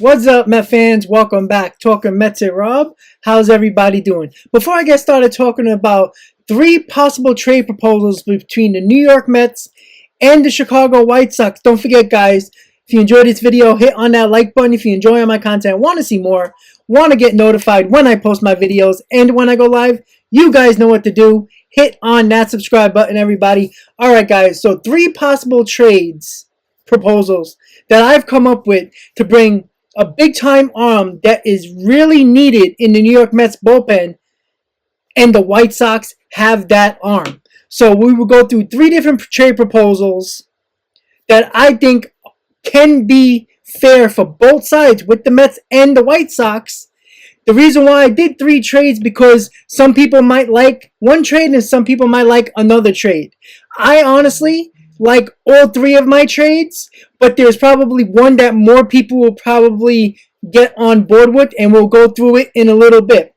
What's up, Met fans? Welcome back. Talkin Mets with Rob. How's everybody doing? Before I get started talking about 3 possible trade proposals between the New York Mets and the Chicago White Sox, don't forget, guys, if you enjoyed this video, hit on that like button. If you enjoy my content, want to see more, want to get notified when I post my videos and when I go live, you guys know what to do. Hit on that subscribe button, everybody. All right, guys, so 3 possible trades proposals that I've come up with to bring a big-time arm that is really needed in the New York Mets bullpen, and the White Sox have that arm. So we will go through 3 different trade proposals that I think can be fair for both sides with the Mets and the White Sox. The reason why I did 3 trades because some people might like one trade and some people might like another trade. I honestly like all 3 of my trades, but there's probably one that more people will probably get on board with, and we'll go through it in a little bit.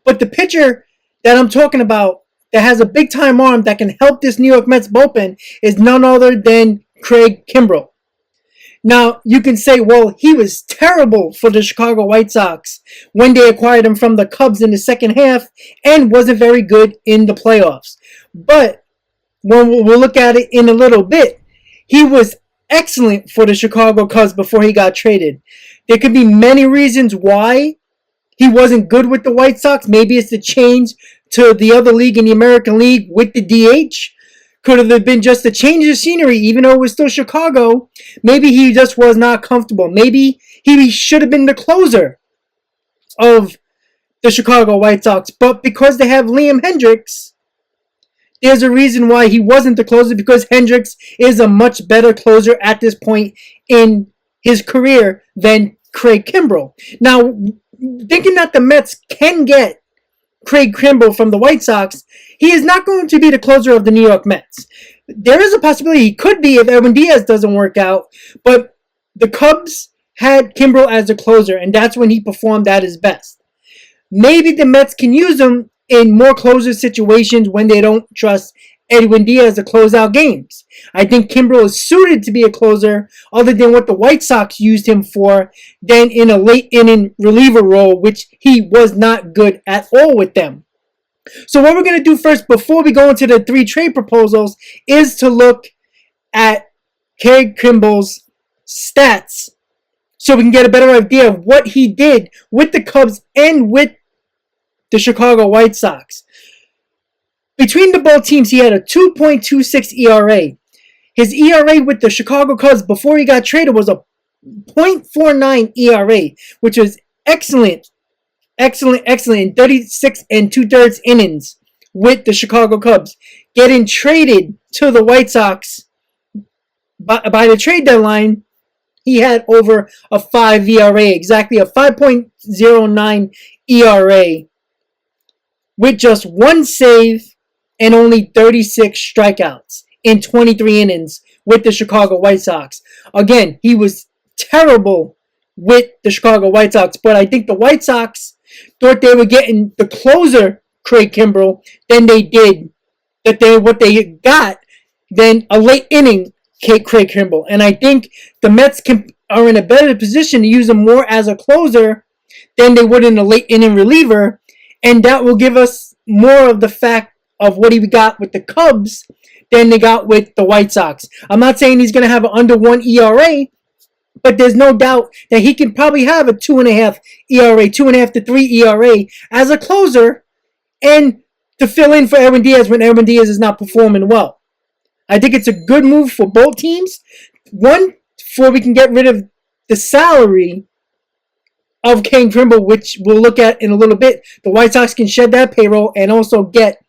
But the pitcher that I'm talking about that has a big time arm that can help this New York Mets bullpen is none other than Craig Kimbrel. Now, you can say, well, he was terrible for the Chicago White Sox when they acquired him from the Cubs in the second half and wasn't very good in the playoffs. But when we'll look at it in a little bit, he was excellent for the Chicago Cubs before he got traded. There could be many reasons why he wasn't good with the White Sox. Maybe it's the change to the other league in the American League with the DH. Could have been just a change of scenery, even though it was still Chicago. Maybe he just was not comfortable. Maybe he should have been the closer of the Chicago White Sox. But because they have Liam Hendriks, there's a reason why he wasn't the closer, because Hendriks is a much better closer at this point in his career than Craig Kimbrel. Now, thinking that the Mets can get Craig Kimbrel from the White Sox, he is not going to be the closer of the New York Mets. There is a possibility he could be if Edwin Diaz doesn't work out, but the Cubs had Kimbrel as a closer, and that's when he performed at his best. Maybe the Mets can use him in more closer situations when they don't trust Edwin Diaz to close out games. I think Kimbrel is suited to be a closer other than what the White Sox used him for, than in a late inning reliever role, which he was not good at all with them. So what we're going to do first, before we go into the 3 trade proposals, is to look at Craig Kimbrel's stats so we can get a better idea of what he did with the Cubs and with the Chicago White Sox. Between the both teams, he had a 2.26 ERA. His ERA with the Chicago Cubs before he got traded was a .49 ERA, which was excellent in 36 2/3 innings with the Chicago Cubs. Getting traded to the White Sox by the trade deadline, he had over a 5 ERA, exactly a 5.09 ERA, with just 1 save and only 36 strikeouts in 23 innings with the Chicago White Sox. Again, he was terrible with the Chicago White Sox, but I think the White Sox thought they were getting the closer, Craig Kimbrel, than they did, what they got, than a late inning Craig Kimbrel. And I think the Mets are in a better position to use him more as a closer than they would in a late inning reliever, and that will give us more of the fact of what he got with the Cubs than they got with the White Sox. I'm not saying he's going to have an under 1 ERA, but there's no doubt that he can probably have a 2.5 ERA, 2.5 to 3 ERA as a closer, and to fill in for Edwin Diaz when Edwin Diaz is not performing well. I think it's a good move for both teams. One, before we can get rid of the salary of Craig Kimbrel, which we'll look at in a little bit. The White Sox can shed that payroll and also get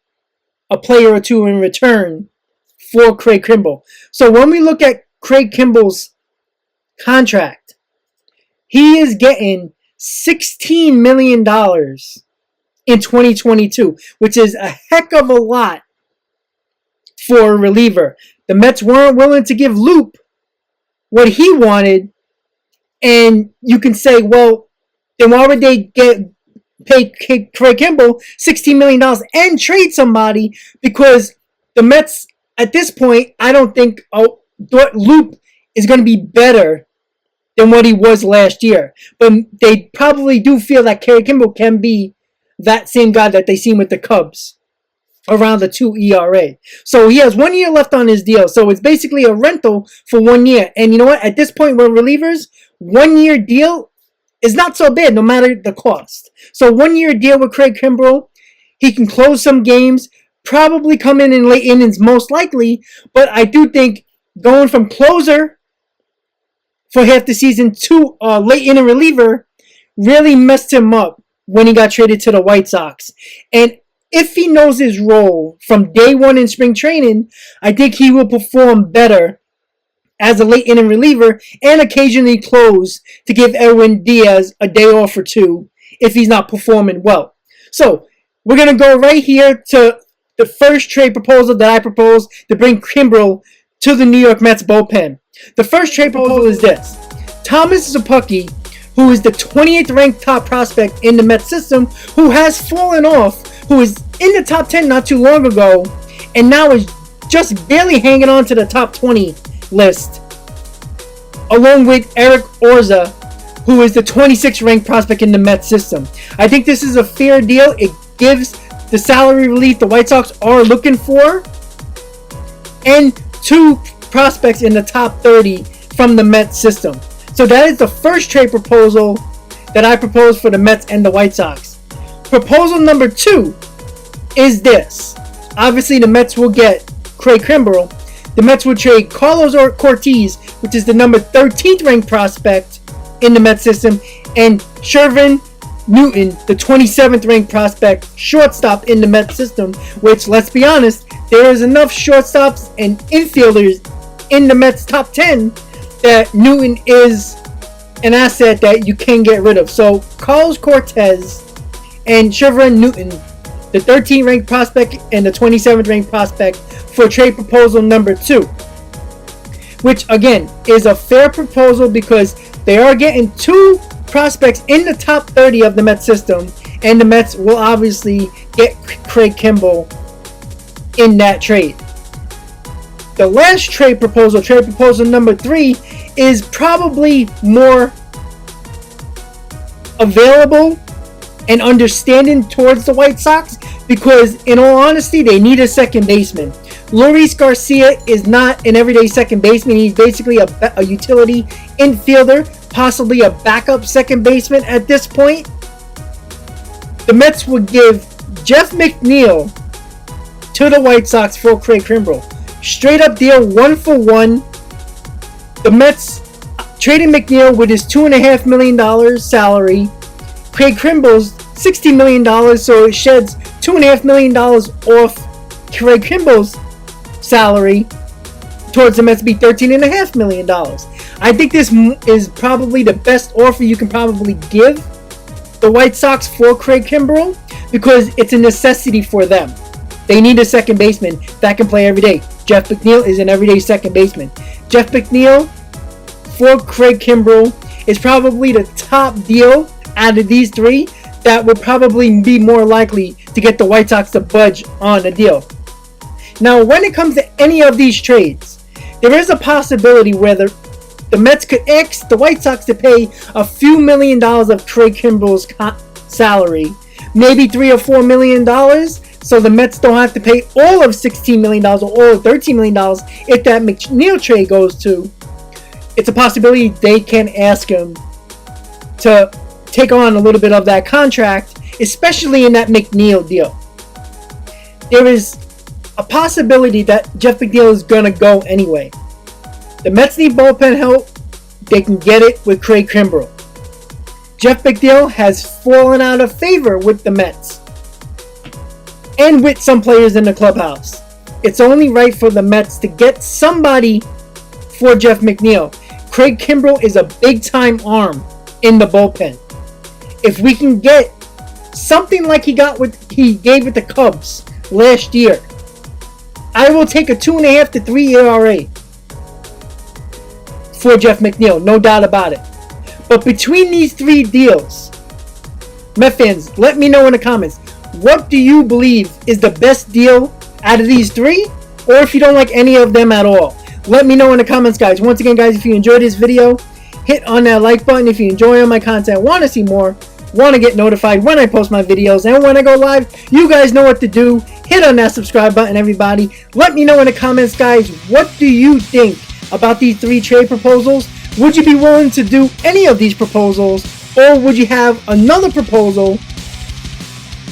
a player or 2 in return for Craig Kimbrel. So when we look at Craig Kimbrel's contract, he is getting $16 million in 2022, which is a heck of a lot for a reliever. The Mets weren't willing to give Loop what he wanted, and you can say, well, then why would they pay Craig Kimbrel $16 million and trade somebody? Because the Mets, at this point, I don't think Loop is going to be better than what he was last year. But they probably do feel that Craig Kimbrel can be that same guy that they seen with the Cubs, around the 2 ERA. So he has 1 year left on his deal. So it's basically a rental for 1 year. And you know what? At this point, with relievers, 1 year deal is not so bad, no matter the cost. So 1 year deal with Craig Kimbrel. He can close some games, probably come in late innings most likely. But I do think going from closer for half the season to late inning reliever really messed him up when he got traded to the White Sox. And if he knows his role from day one in spring training, I think he will perform better as a late inning reliever and occasionally close to give Edwin Diaz a day off or two if he's not performing well. So we're going to go right here to the first trade proposal that I propose to bring Kimbrel to the New York Mets bullpen. The first trade proposal is this. Thomas SZAPUCKI, who is the 28th ranked top prospect in the Mets system, who has fallen off, who was in the top 10 not too long ago, and now is just barely hanging on to the top 20 list, along with Eric Orza, who is the 26th ranked prospect in the Mets system. I think this is a fair deal. It gives the salary relief the White Sox are looking for, and 2 prospects in the top 30 from the Mets system. So that is the first trade proposal that I propose for the Mets and the White Sox. Proposal number 2 is this. Obviously, the Mets will get Craig Kimbrel. The Mets will trade Carlos Cortes, which is the number 13th ranked prospect in the Mets system, and SHERVYEN Newton, the 27th ranked prospect shortstop in the Mets system, which, let's be honest, there is enough shortstops and infielders in the Mets top 10 that Newton is an asset that you can get rid of. So Carlos Cortes and SHERVYEN Newton, the 13th ranked prospect and the 27th ranked prospect, for trade proposal number 2, which again is a fair proposal because they are getting 2 prospects in the top 30 of the Mets system, and the Mets will obviously get Craig Kimbrel in that trade. The last trade proposal number 3, is probably more available and understanding towards the White Sox because, in all honesty, they need a second baseman. Luis Garcia is not an everyday second baseman. He's basically a utility infielder, possibly a backup second baseman at this point. The Mets would give Jeff McNeil to the White Sox for Craig Kimbrel. Straight up deal, 1-for-1. The Mets trading McNeil with his $2.5 million salary. Craig Kimbrel's $60 million, so it sheds $2.5 million off Craig Kimbrel's salary towards the Mets, be $13.5 million. I think this is probably the best offer you can probably give the White Sox for Craig Kimbrel because it's a necessity for them. They need a second baseman that can play every day. Jeff McNeil is an everyday second baseman. Jeff McNeil for Craig Kimbrel is probably the top deal out of these 3 that would probably be more likely to get the White Sox to budge on a deal. Now, when it comes to any of these trades, there is a possibility where the Mets could ask the White Sox to pay a few $1 million of Craig Kimbrel's salary, maybe $3 or $4 million, so the Mets don't have to pay all of $16 million or all of $13 million if that McNeil trade goes to. It's a possibility they can ask him to take on a little bit of that contract, especially in that McNeil deal. There is a possibility that Jeff McNeil is going to go anyway. The Mets need bullpen help. They can get it with Craig Kimbrel. Jeff McNeil has fallen out of favor with the Mets and with some players in the clubhouse. It's only right for the Mets to get somebody for Jeff McNeil. Craig Kimbrel is a big-time arm in the bullpen. If we can get something like he gave with the Cubs last year, I will take a 2.5 to 3 ERA for Jeff McNeil, no doubt about it. But between these 3 deals, Met fans, let me know in the comments, what do you believe is the best deal out of these 3? Or if you don't like any of them at all, let me know in the comments, guys. Once again, guys, if you enjoyed this video, hit on that like button if you enjoy all my content, want to see more, want to get notified when I post my videos and when I go live. You guys know what to do. Hit on that subscribe button, everybody. Let me know in the comments, guys, what do you think about these 3 trade proposals? Would you be willing to do any of these proposals, or would you have another proposal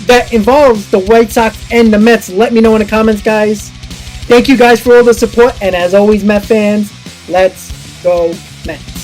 that involves the White Sox and the Mets? Let me know in the comments, guys. Thank you guys for all the support, and as always, Met fans, let's go Mets.